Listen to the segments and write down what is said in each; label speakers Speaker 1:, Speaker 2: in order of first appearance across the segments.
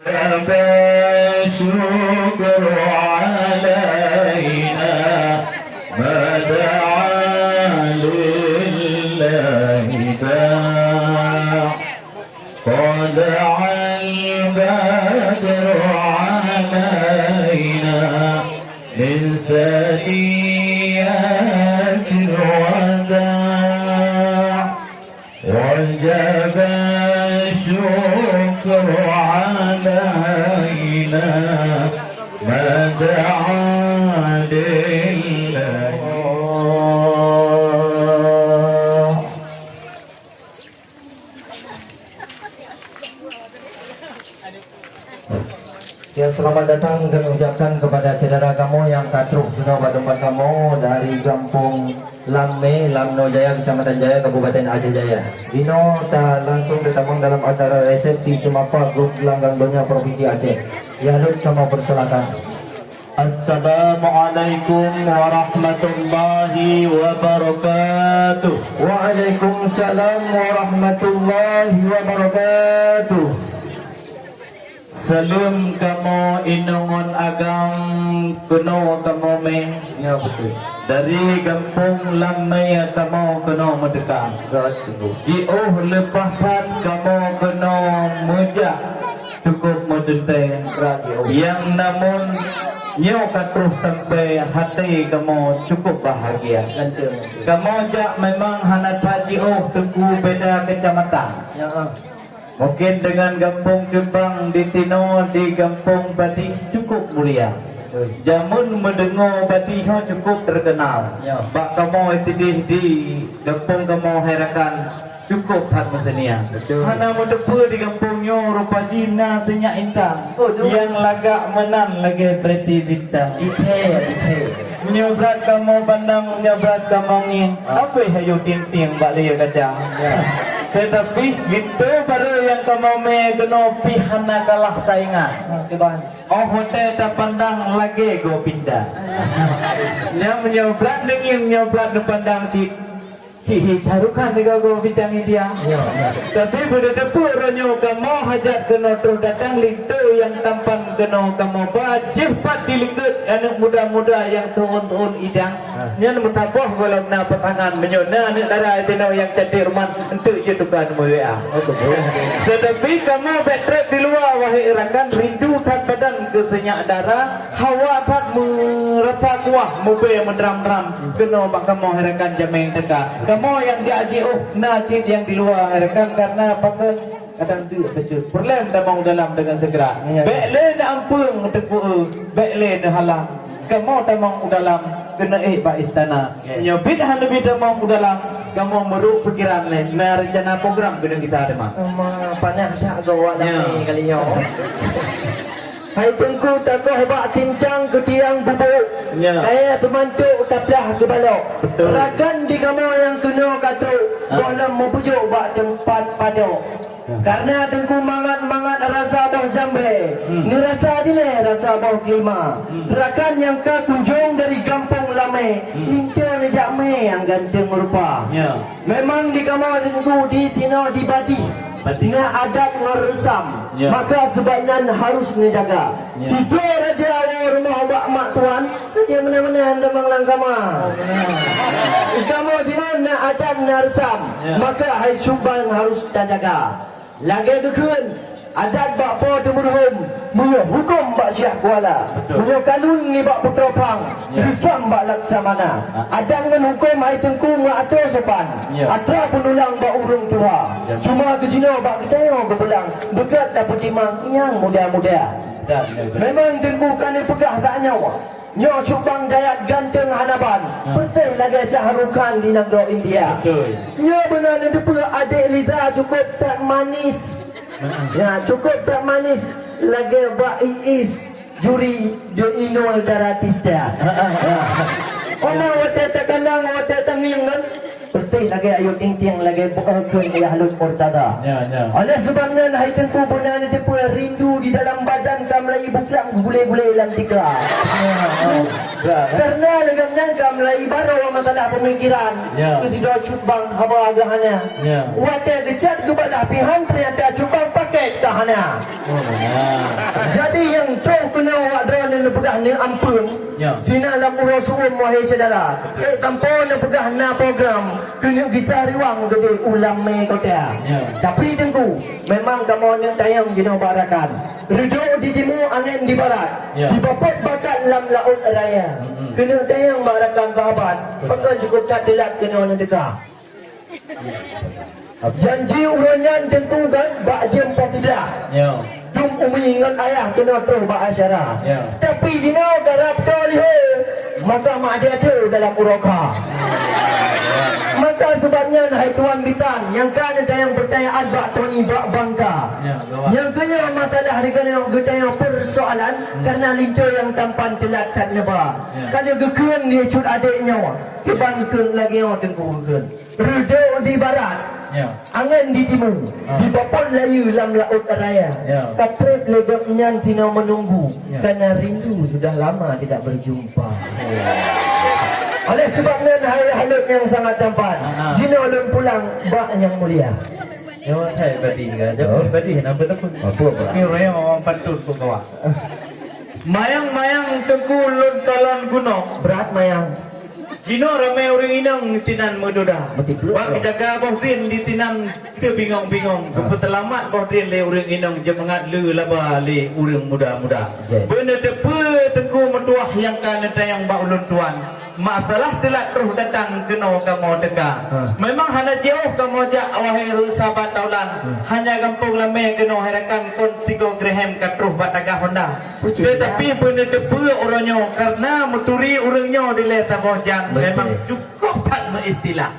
Speaker 1: فالشكر علينا ما دعا لله باع طلع البدر علينا من ثنيات الوداع وجب الشكر علينا ما دعا لله.
Speaker 2: Ya, selamat datang dan ucapkan kepada saudara kamu yang katruk sudah bertempat kamu dari Kampung Lamme, Lamno Jaya, Kecamatan Jaya, Kabupaten Aceh Jaya. Dino tak langsung ditabung dalam acara resepsi Semapa Grup Langgang Donya Provinsi Aceh. Ya, Lut sama persilakan.
Speaker 1: Assalamualaikum warahmatullahi wabarakatuh.
Speaker 2: Waalaikumsalam warahmatullahi wabarakatuh.
Speaker 1: Salam kamu inungon agam kuno kamu me.
Speaker 2: Ya, betul.
Speaker 1: Dari Kampung Lamai kamu kena merdeka. Diuh lepasan kamu kena mujak cukup merdeka. Yang namun nyo terus sampai hati kamu cukup bahagia. Kamu jak memang hanat haji teguh beda kecamatan.
Speaker 2: Ya.
Speaker 1: Mungkin dengan Kampung Kembang di Tino, di Kampung Pati cukup mulia. Jamun mendengar Pati cukup terkenal.
Speaker 2: Ya.
Speaker 1: Bak kamu itu di Kampung kamu herakan cukup hak mesenia. Hana mendepu di kampungnya rupa Cina senyak intang. Yang lagak menan lagi Preti Bintang.
Speaker 2: Ite.
Speaker 1: Nyobrat kamu pandang, nyobrat kamu ngin. Apa hayu ting-ting bak dia kacang. Tetapi itu baru yang kamu kena pihana kalah saingan. Oh hotel tak pandang lagi go pindah. Yang menyobrat dengan nyobrat pandang si Syarukan juga go pindah ni dia. Tapi pada tepuk ranyo kamu hajat kena terus datang lintu yang tampan kena kamu bajih pat dilingkut anak muda-muda yang turun-turun idang. Yang mutapoh kalau na patangan menyona anak darah itu yang cantik rumah untuk je tukar mulia. Tetapi kamu backtrack di luar wahai rakan rindu tak badan ke senyak darah hawa tak merasa kuah mobil menderam-deram kena bak kamu herakan jameng teka. Kamu yang diaji najib yang di luar herakan karena pakai kadang tu betul. Perlahan tamang dalam dengan segera. Baiklah ampun tepu, baiklah halang. Kamu tamang dalam kena bak istana. Nyobit han lebih tamang dalam kamu meruk pikiran lain. Nah rencana program kena kita ada mah.
Speaker 2: Panas tak gawak lagi kali ni. Hai tengku takoh bak tincang ke tiang bubuk. Saya termantuk taplah ke balok. Rakan di kamu yang kena katruk dalam mempujuk bak tempat padok. Karena tengku mangat-mangat rasa bau jambe. Ni rasa dile rasa bau kelima. Rakan yang ka kunjung dari Kampung Lame. Intia ni jakme yang ganteng rupa. Memang di kamu tengku di sini di Badi. Dengan adab ngeresam. Maka sebabnya harus menjaga. Situ raja rumah bak mak tuan. Saja mana-mana anda manglang kama. Kamu dengan adab ngeresam. Maka hai suban harus terjaga. Lagi kekun adat bak po temurhum muyo hukum bak syah kuala muyo kanun ni bak putropang risam bak laksamana adat dengan hukum hai tengku mengatur sopan atra penulang bak urung tua cuma kejino bak ketayo kebelang begat dapat timang yang muda-muda memang tengku kan pegah tak nyawa nyo cubang dayat ganteng hanaban betul lagi caharukan di negara India nyo benar ni pula adik lidah cukup tak manis ya cukup tak manis lagi bak iis juri de inul daratista oma wate takalang wate tanging kan betul lagi ayu ting-ting lagi bukan ya halus murtada oleh sebabnya hai tengku benar ni pula rindu di dalam badan kami Melayu bukan gulai-gulai dalam tiga.
Speaker 1: Ya.
Speaker 2: Karena legamnya Melayu baru masalah pemikiran.
Speaker 1: Ya.
Speaker 2: Tidak cubang haba agahana.
Speaker 1: Ya.
Speaker 2: Wadah gecat kepada pihan ternyata cubang pakai tahana. Jadi yang tu kena awak drone yang pegah ni ampun.
Speaker 1: Ya.
Speaker 2: Sina lam urus wahai saudara. Tanpa nak pegah na program kena kisah riwang gede ulam me kota.
Speaker 1: Ya.
Speaker 2: Tapi tengku memang kamu yang tayang jenuh barakan. Redo di timur angin di barat.
Speaker 1: Ya.
Speaker 2: Di bapak bakat lam laut raya. Kena tayang barakan sahabat. Pakai cukup tak telat kena orang dekah. Janji uranyan tengku kan bak jam 14.
Speaker 1: Ya.
Speaker 2: Jom umi ingat ayah kena terus berasyara.
Speaker 1: Ya.
Speaker 2: Tapi jina garap tolih maka mak dia tu dalam uroka. Maka sebabnya hai tuan bitan yang kan ada yang pertanyaan bak Tony bak bangka.
Speaker 1: Ya, gawat.
Speaker 2: Yang kena masalah hari kena yang getanya persoalan karena linto yang tampan telat tak neba.
Speaker 1: Ya.
Speaker 2: Kalau gekun dia cut adiknya. Keban gekun lagi yang tengku gekun. Redo di barat.
Speaker 1: Ya.
Speaker 2: Angin di timur, di bapak layu dalam laut raya.
Speaker 1: Ya.
Speaker 2: Katrip legamnya Cina menunggu
Speaker 1: Ya.
Speaker 2: karena rindu sudah lama tidak berjumpa. Oleh sebabnya halut yang sangat tampan. Cina ulun pulang bak yang mulia.
Speaker 1: Ya, saya berarti kan. Jadi berarti nampak tu pun.
Speaker 2: Apa pula?
Speaker 1: Kira yang orang pantun tu kawan. Mayang-mayang tengku lun talon gunung.
Speaker 2: Berat mayang.
Speaker 1: Cino ramai orang inang tinan mudoda.
Speaker 2: Mati peluk.
Speaker 1: Wak jaga bohdin di tinan ke bingung-bingung. Kepetelamat bohdin le orang inang jemangat le laba le orang muda-muda.
Speaker 2: Yes.
Speaker 1: Benar depa tengku metuah yang kan yang bak ulun tuan. Masalah telah terus datang kena kamu teka. Memang hanya jauh kamu jak wahai sahabat taulan. Hanya kampung lame kena harakan kon 3 Graham katruh batagah Honda. Tetapi benar depa orangnya karena meturi orangnya di leta bojan. Memang cukup tak mengistilah.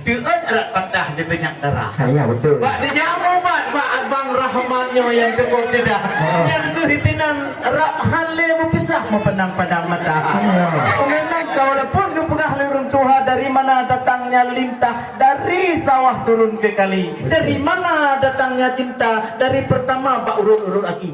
Speaker 1: Tuan erat patah di banyak darah.
Speaker 2: Ya betul.
Speaker 1: Pak dijamu pak abang rahmatnya yang cukup tidak. Yang kehitinan rahman le berpisah memandang padang mata. Memang kau lepun kepegah lurung Tuhan dari mana datangnya lintah dari sawah turun ke kali. Dari mana datangnya cinta dari pertama pak urut-urut lagi.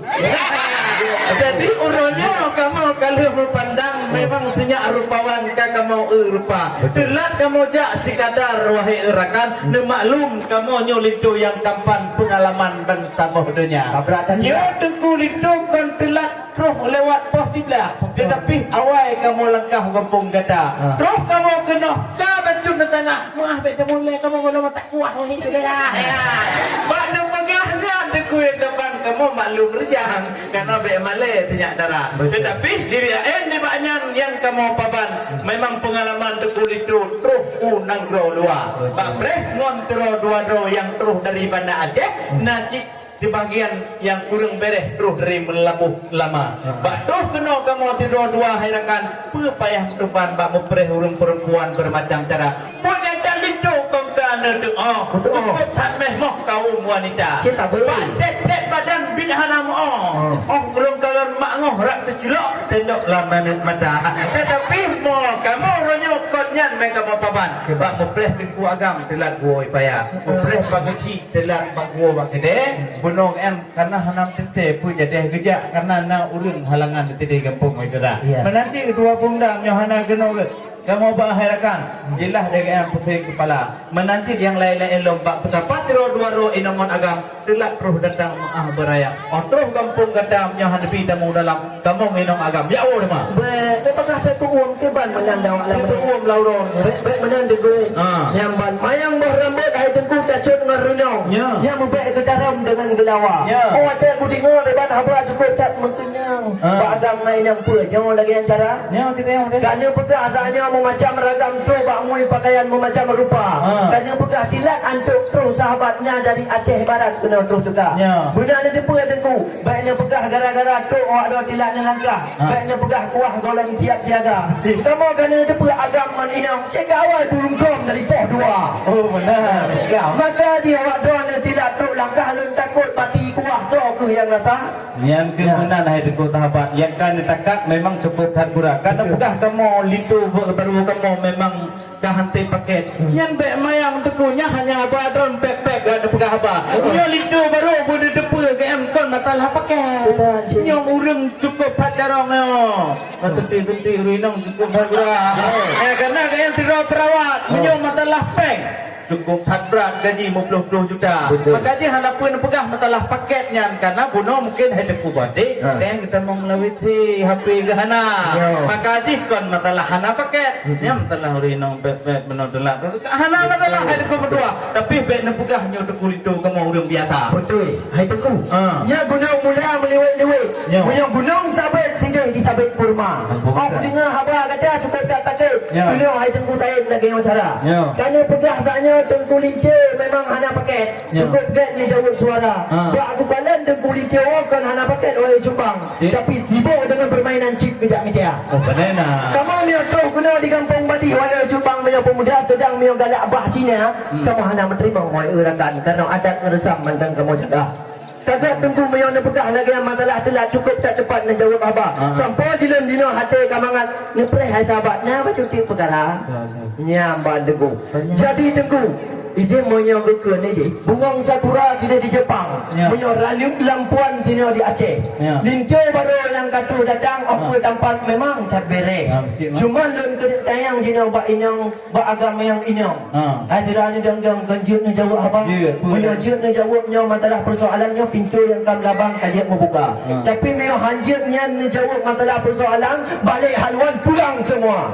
Speaker 1: Jadi urutnya kamu kalau berpandang memang senyak rupawan kamu rupa. Telat kamu jak sekadar wahai rakan, ne maklum kamu nyolito yang tampan pengalaman bangsa dunia. Nyo tengku lito kon telat terus lewat pos tiblah. Tetapi awal kamu langkah kampung gada. Terus kamu kena bacun di tanah. Maaf bek mulai kamu kalau tak kuat ni saudara. Bak nu megahnya tengku yang depan kamu maklum rejang karena bek malai tinyak darah. Tetapi diri di banyak yang kamu paban memang pengalaman tengku lito terus unang gro luar. Pak Breh ngontro dua-dua yang terus dari Banda Aceh, nacik di bagian yang kurang beres terus dari melabuh lama. Pak tuh kena kamu tidur dua harakan, payah depan Pak Mupreh urung perempuan bermacam cara. Punya candi kau kana doa, cukup tak meh kaum wanita. Pak cek badan bid'ah oh belum kalau mak ngoh rak terjelok tendok lama mata. Tetapi mo kamu ronyo konyan mereka papan. Pak Mupreh tipu agam telat gua payah. Mupreh pageci telat bak gua bak gede. Gunung em karena hanam tete pu jadi kerja karena na urun halangan tete kampung itu dah. Menanti dua pundang Yohana geno kamu baharakan jelah dengan pusing kepala menanti yang lain-lain lomba betapa tiro dua ro inomon agam telat terus datang beraya terus kampung kadam yang hadapi tamu dalam kampung inom agam ya Allah mah
Speaker 2: Apakah satu uang keban menandang alam
Speaker 1: itu um lauron
Speaker 2: baik menandang gue yang ban mayang berambut hai tengku tacut dengan runyong yang membaik ke dalam dengan gelawa oh ada aku tengok lebat habra cukup tak mengenyang pak agam main yang pula jangan lagi yang cara
Speaker 1: kita yang
Speaker 2: kerana pegah adanya memacam ragam tu bak mui pakaian memacam rupa kerana pegah silat antuk terus sahabatnya dari Aceh Barat kena terus juga benar ada depa tengku baiknya pegah gara-gara tu ada tilat dengan langkah baiknya pegah kuah golong tiap siaga kamu kena depa agam man inam cek awal burung kom dari poh dua
Speaker 1: benar
Speaker 2: maka dia awak doa tilat terus langkah lun takut pati kuah tu ke yang rata
Speaker 1: yang kemudian hai dekut sahabat yang kan dekat memang cukup hadbura karena pegah kamu litu baru kamu memang kahanti paket. Yan be mayang tekunya hanya badron pek-pek ada pegah apa. Nyo lido baru bude depu ke emkon matalah paket. Nyo urang cukup pacarong yo. Genti-genti rinong cukup hagra. Karena kaya tiro perawat nyo matalah pek. Cukup hadrat gaji 50 juta. Maka dia handapun pegah matalah paketnya karena buno mungkin ada kubati. Dan kita mau melawiti HP gahana. Maka dia kon matalah hana paket. Nya matalah rinong pepet menodolak. Hana matalah ada ku berdua. Tapi bet na pegah nyo de kulito kamu urang biasa.
Speaker 2: Betul. Hai teku. Nya gunung mula meliwet-liwet. Gunung gunung sabit sini di sabit kurma. Oh dengar haba kata cukup tak takut. Gunung hai teku tayin lagi dengan cara. Karena pegah taknya Tengku Lincir memang hana paket. Cukup get ni jawab suara. Buat aku kalian Tengku Lincir kan hana paket oleh Subang. Tapi sibuk dengan permainan chip kejap media.
Speaker 1: Oh benar.
Speaker 2: Kamu ni kau kena di kampung Badi oleh Subang punya pemuda sedang miang galak abah Cina. Kamu hana menerima oleh rakan karena adat ngeresam mandang kamu jaga. Kagak tunggu meyon nak pegah lagi yang masalah telah cukup tak cepat nak jawab abah. Sampai jilan dino hati kamangat ngepreh hai sahabat na baca ti perkara. Nyamban degu. Jadi degu ide moyo ke ni je. Bungang sakura sudah di Jepang. Moyo ranyuk lampuan dino di Aceh. Linco baru yang katu datang apa tempat memang tak bere. Cuma lun ke tayang dino ba inang ba agama yang inang. Hadiran ni dang kanjut ni jawab abang. Moyo jut ni jawab nyo masalah persoalannya pintu yang kam labang kajian membuka. Tapi memang hanjirnya menjawab masalah persoalan balik haluan pulang semua.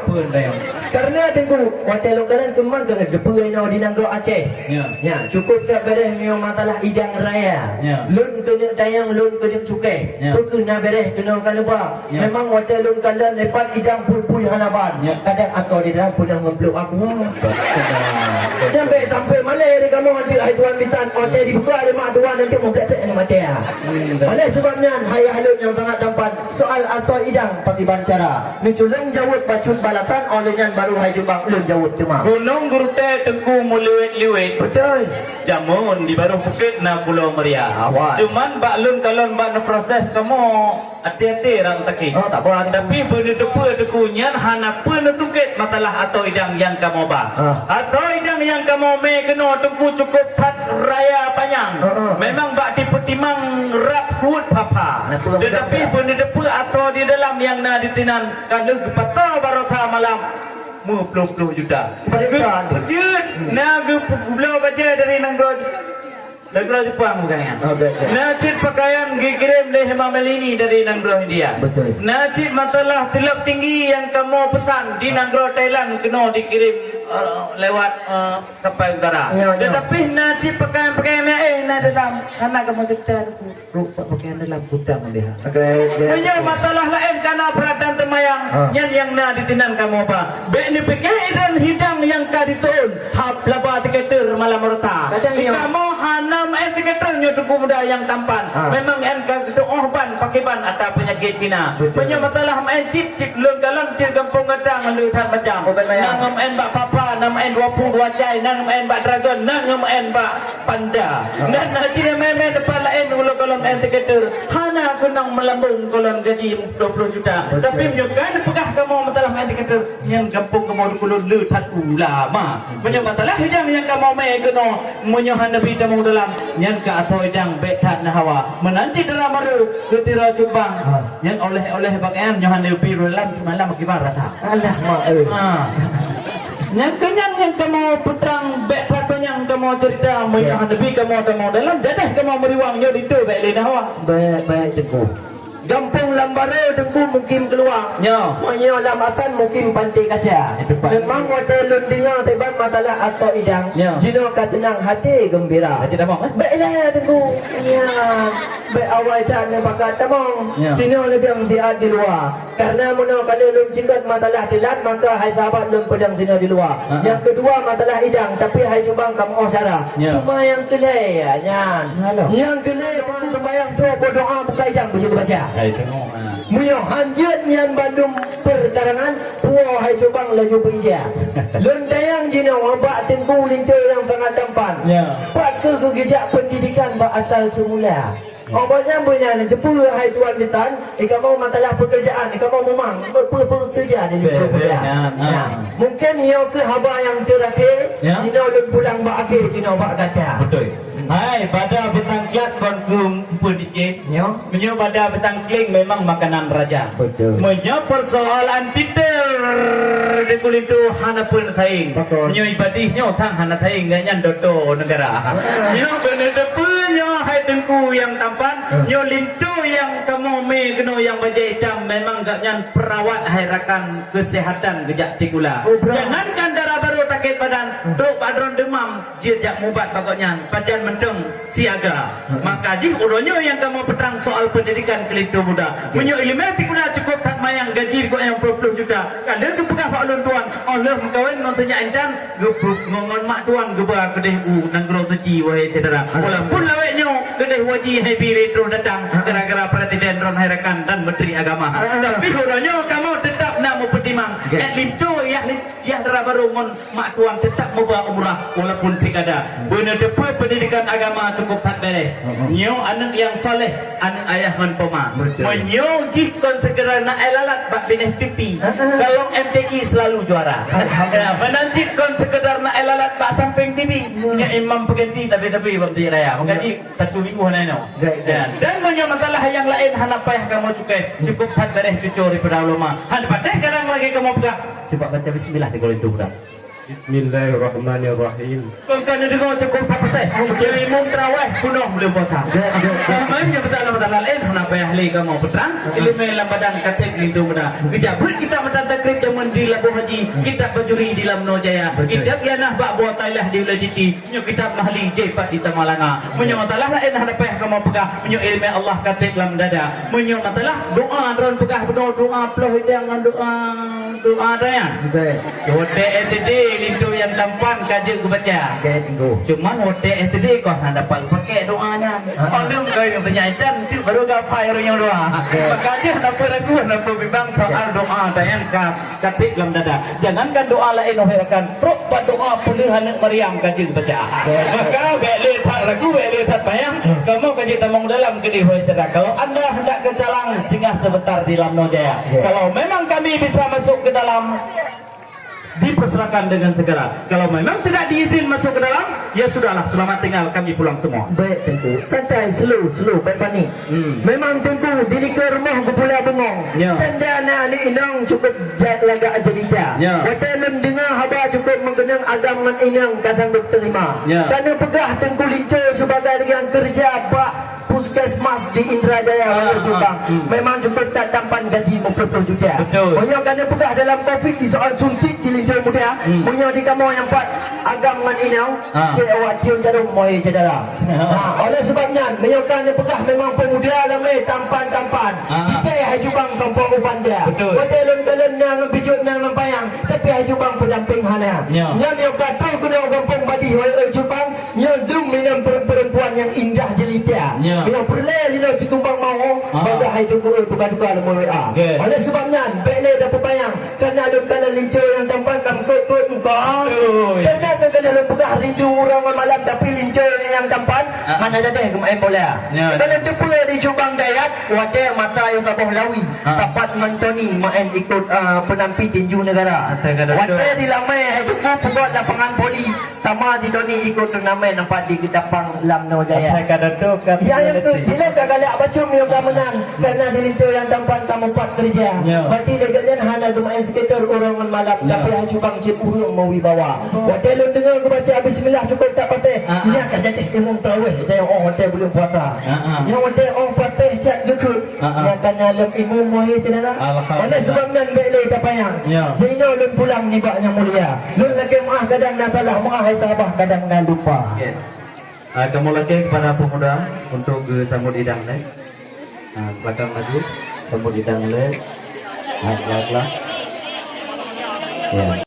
Speaker 2: Karena tengku hotel lokalan kemar kena depu ino di Nanggro Aceh. Ya, cukup tak beres memang masalah idang raya. Lun kena tayang lun kena cukai. Kena beres kena kan lupa. Memang hotel lokalan lepas idang pui-pui hanaban. Kadang aku di dalam pulang memblok aku. Sampai malai di kamu ambil hai tuan bitan hotel dibuka ada mak dua nanti mau tak mati ya. Oleh sebabnya hai halut yang sangat tampan soal asal idang pakai bancara. Menculang jawab bacut balasan olehnya baru hai Jepang lun jawab cuma.
Speaker 1: Gunung Gurute Tengku meliwet-liwet.
Speaker 2: Betul.
Speaker 1: Jamun di baru Bukit na Pulau Meriah. Cuman bak lun kalon bak na proses kamu hati-hati orang taki.
Speaker 2: Oh tak apa.
Speaker 1: Tapi benda depu tekunya hana pun tukit matalah atau idang yang kamu ba. Atau idang yang kamu me kena tengku cukup pat raya panjang. Memang bak dipertimang rap hut papa. Tetapi benda depu atau di dalam yang na ditinan kalau patah barokah malam 50 juta. Pejut naga belau baca dari Nanggro Jepang bukannya. Najib pakaian dikirim dari Hema Melini dari Nanggro India. Najib masalah tilap tinggi yang kamu pesan di Nanggro Thailand kena dikirim lewat kapal utara. Tetapi najib pakaian-pakaian dalam karena kamu cerita rupa pakaian dalam gudang dia. Punya masalah lain karena perhatian temayang yang na ditinan kamu apa? Bek ni pikiran hidang yang kaditun hap laba tiketer malam merta. Kamu hanam tiketernya tubuh muda yang tampan. Memang en itu ban pakai ban atau penyakit Cina. Punya masalah en cip lung dalam cip kampung gedang lu tak macam. Nangam en bak papa, nam en 22 cai, nangam en bak dragon, nangam en bak panda. Dan Cina memang depan lain ulo kolom en tiketer. Hana kunang melambung kolom gaji 20 juta. Tapi menyukan pegah kamu masalah en tiketer yang kampung kamu kulun lu tak ulama. Punya masalah hidang yang kamu me kena menyohan nabi tamu dalam yang ke atau idang betat na hawa menanti dalam baru ketira Jepang yang oleh bagian nyohan nabi dalam malam gimana rasa
Speaker 2: Allah mak
Speaker 1: yang kenyang yang kamu petrang betat yang kamu cerita menyohan nabi kamu tamu dalam jadah kamu meriwangnya itu baik lina hawa
Speaker 2: baik tengku. Gampung Lambare tengku mungkin keluar. Moyo lamatan mungkin pantai kaca. Memang hotel lundinga teban masalah atau idang. Jino katenang hati gembira. Baiklah tengku. Ya. Baik awal tak nampak tamong. Jino ledang dia di luar. Karena mono kalau lum cingkat masalah dilat maka hai sahabat lum pedang jino di luar. Yang kedua masalah idang tapi hai cubang kamu syarah. Cuma yang kelai ya nyan. Yang kelai pun sembahyang tu berdoa bukan idang begitu baca. Muyo hanjut nian Bandung perkarangan puo hai Subang laju beija. Lun dayang jino bak tengku linco yang sangat tampan. Pat ke gejak pendidikan bak asal semula. Obatnya punya jepul hai tuan ditan, ika mau masalah pekerjaan, ika mau memang bekerja di luar. Mungkin ia ke haba yang terakhir, ini ulun pulang bak akhir, ini bak kata.
Speaker 1: Betul. Hai, pada betang klat kon ku dicek. Menyo pada betang kling memang makanan raja.
Speaker 2: Betul.
Speaker 1: Menyo persoalan tidur di kulit tu hana pun thaing. Menyo ibadihnya thang hana thaing ganyan dodo negara. Menyo bener punya hai tengku yang tampan, nyo lintu yang kamu me keno yang bajai hitam memang ganyan perawat hai rakan kesehatan gejak tikula. Jangankan darah baru sakit badan, dok padron demam, jejak mubat pokoknya. Pacan mentung siaga. Maka jih uronyo yang kamu petang soal pendidikan kelintu muda. Menyo ilmu tikula cukup tak mayang gaji kau yang 20 juta. Kalau kepegah pak ulun tuan, Allah mengkawin nontonnya endan, gubuk ngongon mak tuan gubah kedeh nanggro suci wahai saudara. Walaupun laweknya kedeh waji happy retro datang gara-gara presiden Ron Herakan dan Menteri Agama. Tapi uronyo kamu tetap nak mau pertimang. Lintu yang darah baru mak tuan tetap mau umrah walaupun sekadar. Benar depa pendidikan agama cukup tak beres. Nyo anak yang soleh, anak ayah ngan poma. Menyo jikon segera nak elalat bak binih pipi. Kalau MTQ selalu juara. Menanjik kon sekedar nak elalat bak samping TV. Punya imam pengganti tapi bab raya. Menggaji 1 minggu hana no. Dan menyo masalah yang lain hana payah kamu cukup tak beres cucur daripada ulama. Hana patah kadang lagi kamu pegang. Coba baca bismillah di kolom itu budak.
Speaker 3: Bismillahirrahmanirrahim.
Speaker 1: Kau kan dengar cukup apa saya? Jadi imam terawih penuh belum puasa. Memangnya betul lain kenapa ahli kamu petang? Ilmu lambadan katib lindu muda. Kejabut kita mendan takrib zaman di Labuh Haji. Kita bajuri di Lamno Jaya. Kita kianah bak buat tailah di Ulajiti. Nyo kita mahli jepat di Tamalanga. Menyo matalah lain kenapa kamu pegah? Menyo ilmu Allah katib lam dada. Menyo matalah doa ron pegah doa peluh jangan doa daya. Doa STD lindu yang tampan kaji ku baca. Cuma hote STD kau nak dapat pakai doanya. Orang kau yang penyanyian tu baru gapai orang yang doa. Makanya dapat ragu, dapat bimbang soal doa dan katik dalam dada. Jangankan doa lain akan terus doa pulih anak Maryam kaji ku baca. Maka beli tak ragu, beli tak payah. Kamu kaji tamang dalam kedih sedekah. Kalau anda hendak ke Calang singgah sebentar di Lamno Jaya. Kalau memang kami bisa masuk ke dalam, dipersilakan dengan segera. Kalau memang tidak diizin masuk ke dalam, ya sudahlah, selamat tinggal, kami pulang semua.
Speaker 2: Baik tentu. Santai, slow, baik panik. Memang tentu di ke rumah kepula bengong. Tanda anak ni inang cukup jat laga ajalita. Kata lem dengar haba cukup menggenang agam dengan inang kasang terima. Karena pegah tengku lintu sebagai yang kerja bak puskesmas di Indrajaya Jombang. Memang cukup tak tampan gaji 40 juta. Moyo kena pegah dalam Covid di soal suntik di lintu muda. Moyo di kamu yang buat agam dengan inang, awak tiun jarum moy cedera. Oleh sebabnya moyo kena pegah memang pemuda lama tampan-tampan. Kita hai Jombang kampung uban dia. Hotel-hotel nang bijut nang lampayang, tapi hai Jombang pendamping hana. Nya moyo kata guna kampung badi oi Jombang, nya dum minam perempuan yang indah jelita. Bila perle dino si tumbang mau baga hai tunggu buka-buka lemo WA. Oleh sebabnya bele dah pepayang kerana lu kala lincu yang tampan kam koi engkau. Kerana kala lu buka rindu orang malam tapi lincu yang tampan mana jadi main bola. Kalau tu pula di Jombang Dayat wate mata yang tabuh lawi dapat mentoni main ikut penampi tinju negara. Wate di lamai hai tunggu buat lapangan poli tama di doni ikut turnamen nampak di Ketapang Lamno Jaya. Yang tu tidak galak bacum yang menang karena dilintu yang tampan kamu buat kerja. Berarti legajan hana main sekitar orang malam tapi haju bang cip urung mau wibawa. Hotel lu dengar aku baca bismillah cukup tak patih. Ini akan jadi imam terawih. Saya orang hotel belum puasa. Yang hotel orang patih tiap gekut. Yang kena lem imam muhi saudara. Oleh sebabnya bele tak payang. Jadi lu pulang ni bak yang mulia. Lu lagi maaf kadang nak salah maaf hai sahabat kadang nak lupa.
Speaker 1: Kamu lagi kepada pemuda untuk sambut hidang leh. Silakan maju sambut hidang leh. Nah, ya.